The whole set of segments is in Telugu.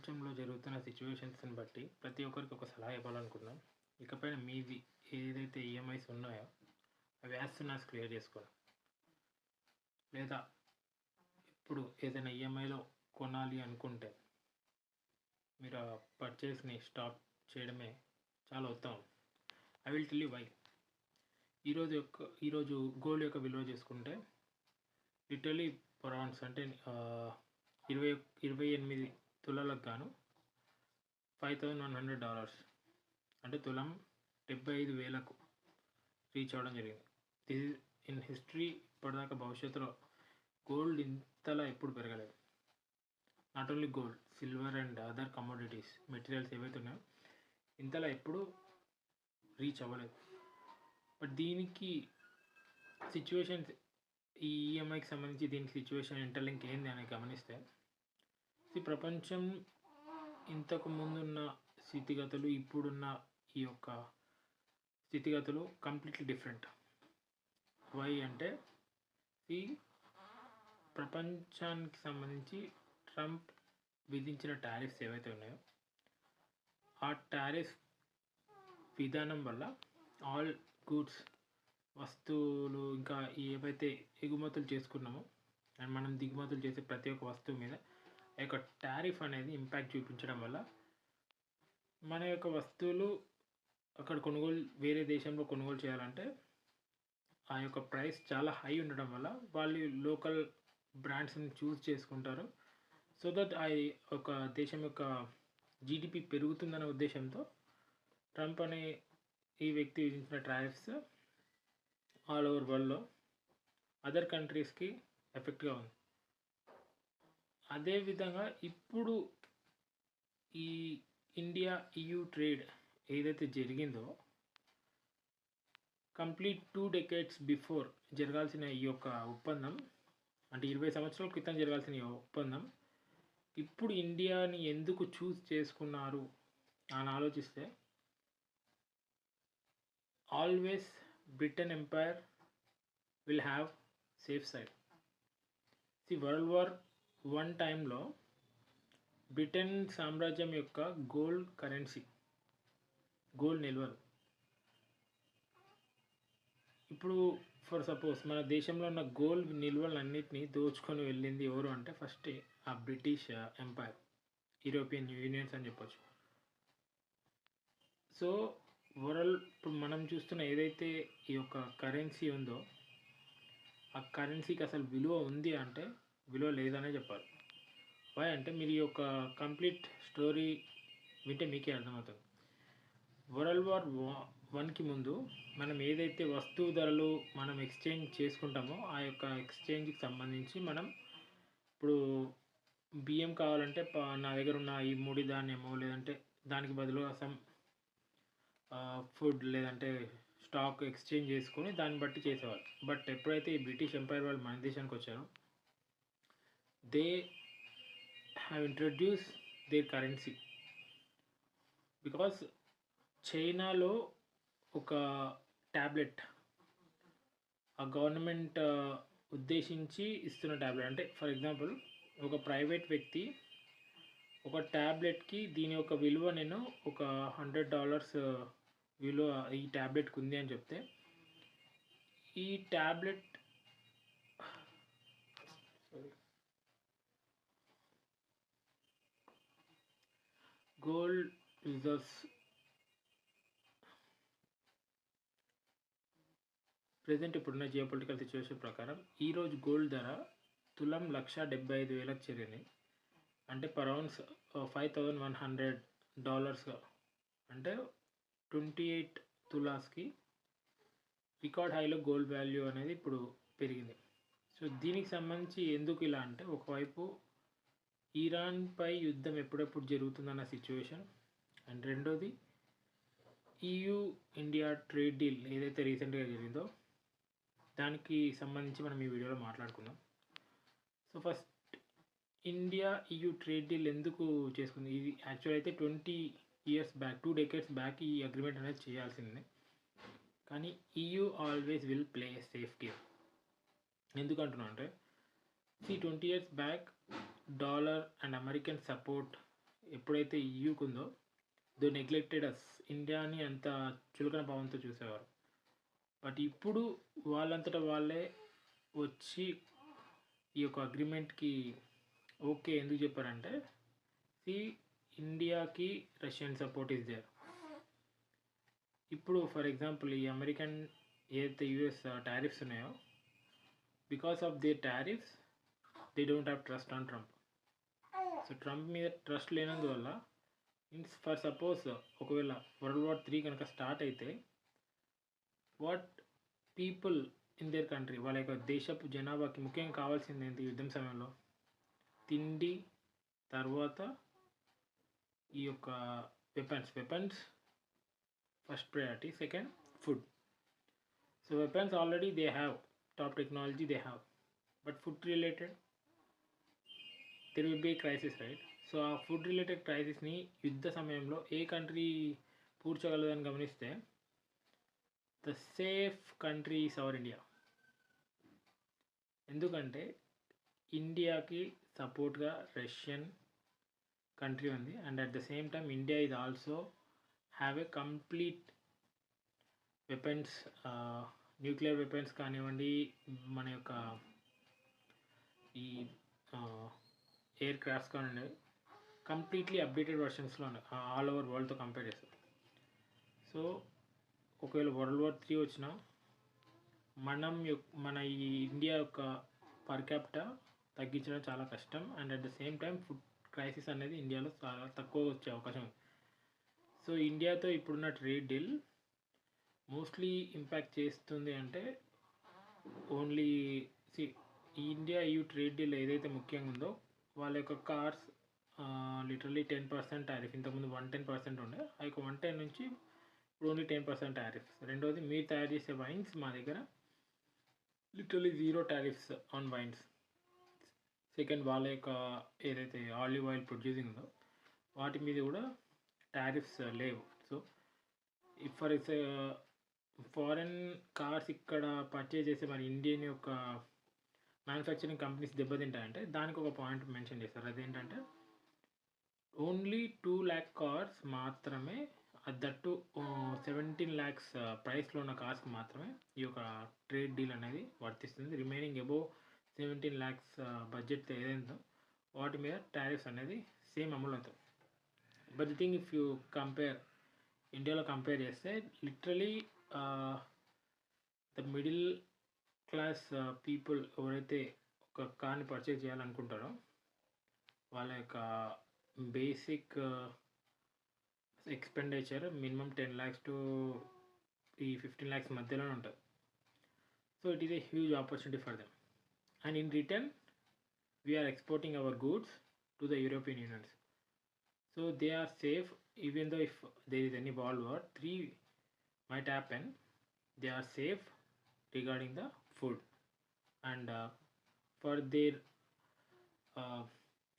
ప్రపంచంలో జరుగుతున్న సిట్యుయేషన్స్‌ని బట్టి ప్రతి ఒక్కరికి ఒక సలహా ఇవ్వాలనుకున్నాం. ఇకపైన మీది ఏదైతే ఈఎంఐస్ ఉన్నాయో అవి యాజ్ సూన్ యాజ్ క్లియర్ చేసుకోండి. లేదా ఇప్పుడు ఏదైనా ఈఎంఐలో కొనాలి అనుకుంటే మీరు ఆ పర్చేస్‌ని స్టాప్ చేయడమే చాలా ఉత్తమం. I will tell you why. ఈరోజు గోల్డ్ యొక్క విలువ చేసుకుంటే లిటరల్లీ అరౌండ్స్ అంటే 28 తులాలకు గాను $5,100 అంటే తులం 75,000కు రీచ్ అవ్వడం జరిగింది. This is in history. ఇప్పటిదాకా భవిష్యత్తులో గోల్డ్ ఇంతలా ఎప్పుడు పెరగలేదు. Not only gold, silver and other commodities materials ఏవైతే ఉన్నాయో ఇంతలా ఎప్పుడు రీచ్ అవ్వలేదు. బట్ దీనికి సిచ్యువేషన్స్, ఈ ఈఎంఐకి సంబంధించి దీనికి సిచ్యువేషన్ ఇంటర్లింక్ ఏంది అని గమనిస్తే, ఈ ప్రపంచం ఇంతకు ముందున్న స్థితిగతులు ఇప్పుడున్న ఈ యొక్క స్థితిగతులు కంప్లీట్లీ డిఫరెంట్. వై అంటే ఈ ప్రపంచానికి సంబంధించి ట్రంప్ విధించిన టారిఫ్స్ ఏవైతే ఉన్నాయో ఆ టారిఫ్ విధానం వల్ల ఆల్ గూడ్స్, వస్తువులు, ఇంకా ఏవైతే ఎగుమతులు చేసుకున్నామో అండ్ మనం దిగుమతులు చేసే ప్రతి ఒక్క వస్తువు మీద ఆ యొక్క టారిఫ్ అనేది ఇంపాక్ట్ చూపించడం వల్ల మన యొక్క వస్తువులు అక్కడ వేరే దేశంలో కొనుగోలు చేయాలంటే ఆ యొక్క ప్రైస్ చాలా హై ఉండడం వల్ల వాళ్ళు లోకల్ బ్రాండ్స్ని చూస్ చేసుకుంటారు. సో దట్ ఒక దేశం యొక్క జీడిపి పెరుగుతుందనే ఉద్దేశంతో ట్రంప్ అనే ఈ వ్యక్తి విధించిన టారిఫ్స్ ఆల్ ఓవర్ వరల్డ్లో అదర్ కంట్రీస్కి ఎఫెక్ట్గా ఉంది. అదేవిధంగా ఇప్పుడు ఈ ఇండియా EU ట్రేడ్ ఏదైతే జరిగిందో కంప్లీట్ 2 decades బిఫోర్ జరగాల్సిన ఈ యొక్క ఒప్పందం, అంటే 20 సంవత్సరాల క్రితం జరగాల్సిన ఈ ఒప్పందం ఇప్పుడు ఇండియాని ఎందుకు చూస్ చేసుకున్నారు అని ఆలోచిస్తే, always Britain empire will have safe side. World war 1 టైంలో బ్రిటన్ సామ్రాజ్యం యొక్క గోల్డ్ కరెన్సీ, గోల్డ్ నిల్వలు ఇప్పుడు ఫర్ సపోజ్ మన దేశంలో ఉన్న గోల్డ్ నిల్వలన్నింటినీ దోచుకొని వెళ్ళింది ఎవరు అంటే ఫస్ట్ ఆ బ్రిటిష్ ఎంపైర్, యూరోపియన్ యూనియన్స్ అని చెప్పొచ్చు. సో ఇప్పుడు మనం చూస్తున్న ఏదైతే ఈ యొక్క కరెన్సీ ఉందో ఆ కరెన్సీకి అసలు విలువ ఉంది అంటే విలువ లేదనే చెప్పాలి. వై అంటే మీరు ఈ యొక్క కంప్లీట్ స్టోరీ వింటే మీకే అర్థమవుతుంది. వరల్డ్ వార్ 1కి ముందు మనం ఏదైతే వస్తువు ధరలు మనం ఎక్స్చేంజ్ చేసుకుంటామో ఆ యొక్క ఎక్స్చేంజ్కి సంబంధించి మనం ఇప్పుడు బియ్యం కావాలంటే నా దగ్గర ఉన్న ఈ ముడి ధాన్యము లేదంటే దానికి బదులుగా సమ్ ఫుడ్ లేదంటే స్టాక్ ఎక్స్చేంజ్ చేసుకొని దాన్ని బట్టి చేసేవాళ్ళు. బట్ ఎప్పుడైతే ఈ బ్రిటిష్ ఎంపైర్ వాళ్ళు మన దేశానికి వచ్చారో they have introduce their currency. Because చైనాలో ఒక ట్యాబ్లెట్ ఆ గవర్నమెంట్ ఉద్దేశించి ఇస్తున్న ట్యాబ్లెట్, అంటే ఫర్ ఎగ్జాంపుల్ ఒక ప్రైవేట్ వ్యక్తి ఒక ట్యాబ్లెట్కి దీని యొక్క విలువ నేను ఒక $100 విలువ ఈ ట్యాబ్లెట్కి ఉంది అని చెప్తే, ఈ ట్యాబ్లెట్ గోల్డ్ రిజర్వ్స్ ప్రజెంట్ ఇప్పుడున్న జియోపొలిటికల్ సిచ్యువేషన్ ప్రకారం ఈరోజు గోల్డ్ ధర తులం 1,75,000కి చేరింది. అంటే అరౌండ్ $5,100 అంటే 28 తులాస్కి రికార్డ్ హైలో గోల్డ్ వాల్యూ అనేది ఇప్పుడు పెరిగింది. సో దీనికి సంబంధించి ఎందుకు ఇలా అంటే, ఒకవైపు ఇరాన్పై యుద్ధం ఎప్పుడెప్పుడు జరుగుతుందన్న సిచ్యువేషన్, అండ్ రెండోది EU ఇండియా ట్రేడ్ డీల్ ఏదైతే రీసెంట్గా జరిగిందో దానికి సంబంధించి మనం ఈ వీడియోలో మాట్లాడుకుందాం. So first India EU trade deal ఎందుకు చేసుకుంది? ఇది యాక్చువల్ అయితే 20 years బ్యాక్, 2 decades బ్యాక్ ఈ అగ్రిమెంట్ అనేది చేయాల్సిందే. కానీ EU always will play a safe game. ఎందుకంటున్నా అంటే 20 years back dollar and American support ఎప్పుడైతే ఈయూకి ఉందో దో నెగ్లెక్టెడ్ అస్, ఇండియాని అంత చులకన భావంతో చూసేవారు. బట్ ఇప్పుడు వాళ్ళంతటా వాళ్ళే వచ్చి ఈ యొక్క అగ్రిమెంట్కి ఓకే ఎందుకు చెప్పారంటే, సి ఇండియాకి రష్యన్ సపోర్ట్ ఈజ్ దేర్. ఇప్పుడు ఫర్ ఎగ్జాంపుల్ ఈ అమెరికన్ ఏదైతే యూఎస్ టారిఫ్స్ ఉన్నాయో, because of they tariffs they don't have trust on Trump. So Trump మీద ట్రస్ట్ లేనందువల్ల మీన్స్ ఫర్ సపోజ్ ఒకవేళ వరల్డ్ వార్ 3 కనుక స్టార్ట్ అయితే what people in there country, వాళ్ళ యొక్క దేశపు జనాభాకి ముఖ్యంగా కావాల్సింది ఏంటి యుద్ధం సమయంలో? తిండి, తర్వాత ఈ యొక్క weapons first priority, second food. So weapons already they have, top technology they have, but food related there will be crisis, right? So ఆ ఫుడ్ రిలేటెడ్ క్రైసిస్ని యుద్ధ సమయంలో ఏ కంట్రీ పూడ్చగలదని గమనిస్తే the safe country is our India. ఎందుకంటే ఇండియాకి సపోర్ట్గా రష్యన్ కంట్రీ ఉంది, and at the same time India is also have a complete weapons, nuclear weapons కానివ్వండి, మన యొక్క ఈ ఎయిర్ క్రాఫ్ట్స్ కానివ్వండి, కంప్లీట్లీ అప్డేటెడ్ వర్షన్స్లో ఉన్నాయి ఆల్ ఓవర్ వరల్డ్తో కంపేర్ చేస్తాం. సో ఒకవేళ వరల్డ్ వార్ 3 వచ్చినా మన ఈ ఇండియా యొక్క పర్ క్యాపిటా తగ్గించడం చాలా కష్టం, and at the same time food crisis అనేది ఇండియాలో చాలా తక్కువ వచ్చే అవకాశం ఉంది. సో ఇండియాతో ఇప్పుడున్న ట్రేడ్ డీల్ మోస్ట్లీ ఇంపాక్ట్ చేస్తుంది అంటే only India EU trade deal ఏదైతే ముఖ్యంగా ఉందో వాళ్ళ యొక్క కార్స్ లిటరలీ 10% టారిఫ్, ఇంతకుముందు 110% ఉండే, ఆ యొక్క 110 నుంచి ఇప్పుడు ఓన్లీ 10% టారిఫ్స్. రెండోది మీరు తయారు చేసే వైన్స్ మా దగ్గర literally 0 tariffs on wines. Second వాళ్ళ యొక్క ఏదైతే ఆలివ్ ఆయిల్ ప్రొడ్యూసింగ్ ఉందో వాటి మీద కూడా టారిఫ్స్ లేవు. సో ఫర్ ఫారెన్ కార్స్ ఇక్కడ పర్చేజ్ చేసే మరి ఇండియన్ యొక్క మ్యానుఫ్యాక్చరింగ్ కంపెనీస్ దెబ్బతింటాయంటే దానికి ఒక పాయింట్ మెన్షన్ చేస్తారు. అదేంటంటే ఓన్లీ 2 lakh కార్స్ మాత్రమే, దట్టు 17 lakhs ప్రైస్లో ఉన్న కార్స్కి మాత్రమే ఈ యొక్క ట్రేడ్ డీల్ అనేది వర్తిస్తుంది. రిమైనింగ్ అబోవ్ 17 lakhs బడ్జెట్ ఏదైందో వాటి మీద టారిఫ్స్ అనేది సేమ్ అమలు అవుతాయి. But the thing if you compare ఇండియాలో కంపేర్ చేస్తే literally the middle class people ఎవరైతే ఒక కార్ని పర్చేజ్ చేయాలనుకుంటారో వాళ్ళ యొక్క basic expenditure minimum 10 lakhs to 15 lakhs మధ్యలోనే ఉంటుంది. So it is a huge opportunity for them, and in return we're exporting our goods to the European unions. So they are safe even though if there is any world war 3 might happen, they are safe regarding the food, and for their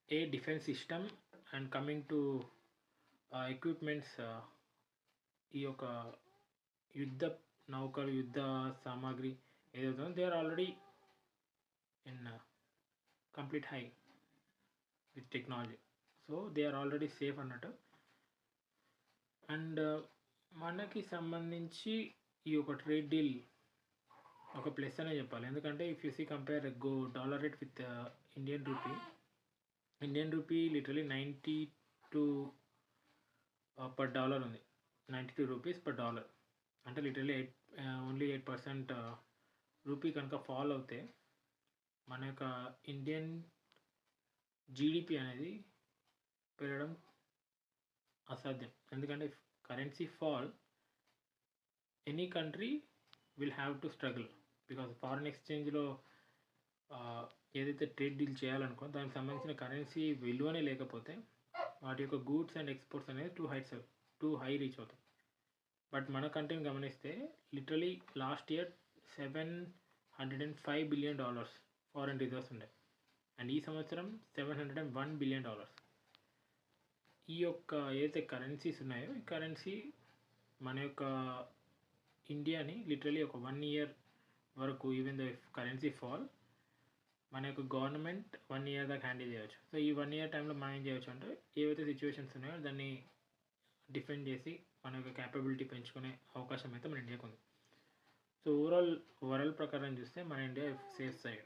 air defense system and coming to equipments, ఈ యొక్క యుద్ధ నౌకలు, యుద్ధ సామాగ్రి ఏదైతే they are already in complete high with technology. So they are already safe అన్నట్టు. అండ్ మనకి సంబంధించి ఈ యొక్క ట్రేడ్ డీల్ ఒక ప్లస్ అనే చెప్పాలి. ఎందుకంటే if you see compare dollar rate with Indian rupee literally 92 per dollar ఉంది, 92 రూపీస్ పర్ డాలర్. అంటే లిటరలీ ఓన్లీ 8% రూపీ కనుక ఫాల్ అవుతే మన యొక్క ఇండియన్ జీడిపి అనేది పెరగడం అసాధ్యం. ఎందుకంటే currency fall any country will have to struggle, because foreign ఎక్స్చేంజ్లో ఏదైతే ట్రేడ్ డీల్ చేయాలనుకో దానికి సంబంధించిన కరెన్సీ విలువనే లేకపోతే వాటి యొక్క గూడ్స్ అండ్ ఎక్స్పోర్ట్స్ అనేది టూ హై రీచ్ అవుతాయి. బట్ మన కంట్రీని గమనిస్తే literally last year $705 billion foreign reserves ఉండే, అండ్ ఈ సంవత్సరం $701 billion. ఈ యొక్క ఏదైతే కరెన్సీస్ ఉన్నాయో ఈ కరెన్సీ మన యొక్క ఇండియాని లిటరలీ ఒక 1 year వరకు ఈవెన్ ద కరెన్సీ ఫాల్ మన యొక్క గవర్నమెంట్ 1 ఇయర్ దాకా హ్యాండిల్ చేయొచ్చు. సో ఈ 1 ఇయర్ టైంలో మనం ఏం చేయొచ్చు అంటే ఏవైతే సిచ్యువేషన్స్ ఉన్నాయో దాన్ని డిఫెండ్ చేసి మన యొక్క క్యాపబిలిటీ పెంచుకునే అవకాశం అయితే మన ఇండియాకు ఉంది. సో ఓవరాల్ వరల్డ్ ప్రకారం చూస్తే మన ఇండియా సేఫ్ సైడ్.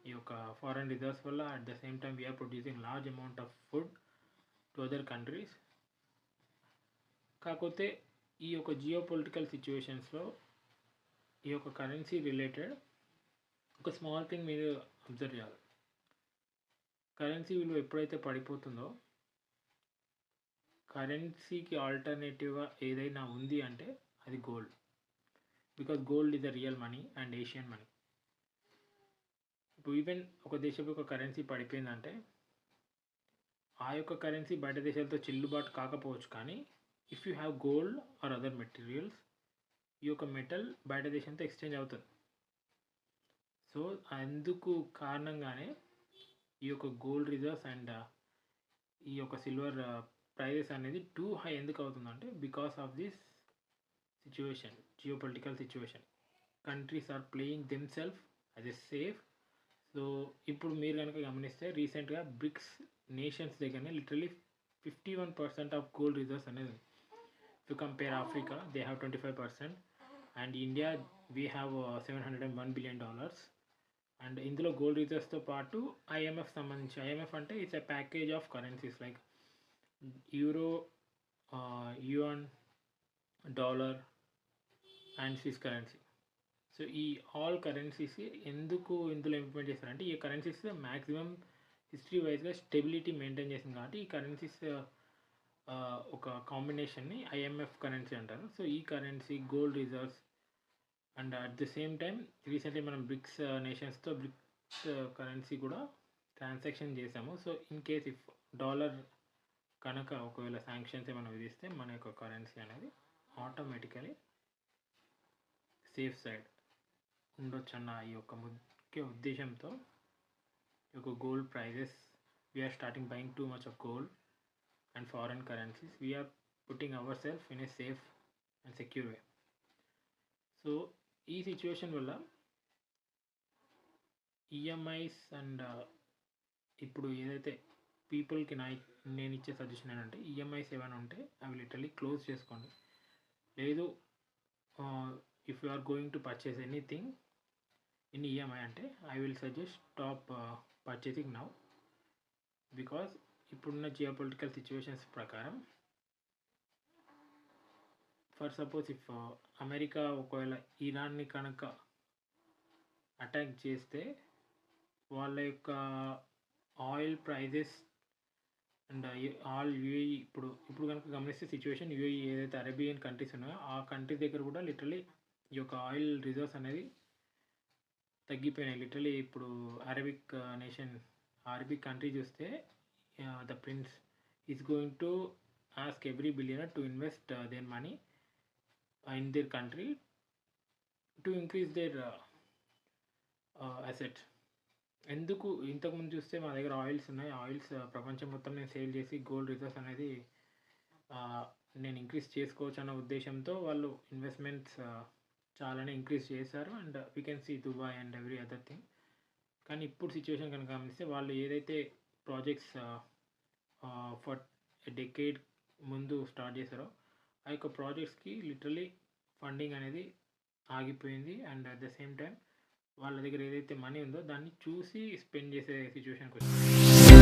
ఈ యొక్క ఫారెన్ రిజర్వ్స్ వల్ల at the same time we're producing large amount of food to other countries. కాకపోతే ఈ యొక్క జియో పొలిటికల్ సిచ్యువేషన్స్లో ఈ యొక్క కరెన్సీ రిలేటెడ్ ఒక స్మాల్ థింగ్ మీరు అబ్జర్వ్ చేయాలి. కరెన్సీ విలువ ఎప్పుడైతే పడిపోతుందో కరెన్సీకి ఆల్టర్నేటివ్గా ఏదైనా ఉంది అంటే అది gold. Because gold is the real money and Asian money. ఇప్పుడు ఈవెన్ ఒక దేశపు యొక్క కరెన్సీ పడిపోయిందంటే ఆ యొక్క కరెన్సీ బయట దేశాలతో చెల్లుబాటు కాకపోవచ్చు, కానీ if you have gold or other materials ఈ యొక్క మెటల్ బయట దేశంతో ఎక్స్చేంజ్ అవుతుంది. సో అందుకు కారణంగానే ఈ యొక్క గోల్డ్ రిజర్వ్స్ అండ్ ఈ యొక్క సిల్వర్ ప్రైజెస్ అనేది టూ హై ఎందుకు అవుతుందంటే because of this situation, geo political situation. Countries are playing themselves as a safe. So ఇప్పుడు మీరు కనుక గమనిస్తే రీసెంట్గా బ్రిక్స్ నేషన్స్ దగ్గరనే లిటరలీ 51% ఆఫ్ గోల్డ్ రిజర్వ్స్ అనేది. If you compare Africa they have 25% and India we have $701 billion. And ఇందులో గోల్డ్ రిజర్వ్స్తో పాటు ఐఎంఎఫ్ సంబంధించి, ఐఎంఎఫ్ అంటే it's a package of currencies like euro, UN, dollar and Swiss currency. So ఈ ఆల్ కరెన్సీస్ ఎందుకు ఇందులో ఇంప్లిమెంట్ చేస్తారంటే ఈ కరెన్సీస్ మ్యాక్సిమం హిస్టరీ వైజ్గా స్టెబిలిటీ మెయింటైన్ చేసింది కాబట్టి ఈ కరెన్సీస్ ఒక కాంబినేషన్ని ఐఎంఎఫ్ కరెన్సీ అంటారు. సో ఈ currency gold reserves and at the same time recently మనం బ్రిక్స్ నేషన్స్తో బ్రిక్స్ కరెన్సీ కూడా ట్రాన్సాక్షన్ చేసాము. So in case if dollar కనుక ఒకవేళ శాంక్షన్స్ ఏమైనా విధిస్తే మన యొక్క కరెన్సీ అనేది ఆటోమేటికలీ సేఫ్ సైడ్ ఉండొచ్చు అన్న ఈ యొక్క ముఖ్య ఉద్దేశంతో ఈ యొక్క gold prices we're starting buying too much of gold and foreign currencies. We're putting our self in a safe and secure way. So ఈ సిచ్యువేషన్ వల్ల ఈఎంఐస్ అండ్ ఇప్పుడు ఏదైతే పీపుల్కి నేను ఇచ్చే సజెషన్ ఏంటంటే ఈఎంఐస్ ఏమైనా ఉంటే అవి లిటరలీ క్లోజ్ చేసుకోండి. లేదు if you are going to purchase anything in EMI అంటే I will suggest stop purchasing now. Because ఇప్పుడున్న జియో పొలిటికల్ సిచ్యువేషన్స్ ప్రకారం ఫర్ సపోజ్ ఇఫ్ అమెరికా ఒకవేళ ఇరాన్ని కనుక అటాక్ చేస్తే వాళ్ళ యొక్క oil prices and all UAE ఇప్పుడు కనుక గమనిస్తే సిచ్యువేషన్ యూఏఈ ఏదైతే అరేబియన్ కంట్రీస్ ఉన్నాయో ఆ కంట్రీ దగ్గర కూడా లిటరలీ ఈ యొక్క ఆయిల్ రిజర్వ్స్ అనేది తగ్గిపోయినాయి. లిటరలీ ఇప్పుడు అరబిక్ కంట్రీ చూస్తే the prince is going to ask every billionaire to invest their money in their country to increase their assets. ఎందుకు ఇంతకుముందు చూస్తే మా దగ్గర ఆయిల్స్ ఉన్నాయి, ఆయిల్స్ ప్రపంచం మొత్తం నేను సేల్ చేసి గోల్డ్ రిజర్వ్స్ అనేది నేను ఇంక్రీజ్ చేసుకోవచ్చు అన్న ఉద్దేశంతో వాళ్ళు ఇన్వెస్ట్మెంట్స్ చాలానే ఇంక్రీజ్ చేశారు. And we can see Dubai and every other thing. కానీ ఇప్పుడు సిచ్యువేషన్ కనుక గమనిస్తే వాళ్ళు ఏదైతే ప్రాజెక్ట్స్ ఫర్ డెకేడ్ ముందు స్టార్ట్ చేశారో ఆ యొక్క ప్రాజెక్ట్స్కి లిటరలీ ఫండింగ్ అనేది ఆగిపోయింది. And at the same time వాళ్ళ దగ్గర ఏదైతే మనీ ఉందో దాన్ని చూసి స్పెండ్ చేసే సిచ్యువేషన్కి వచ్చింది.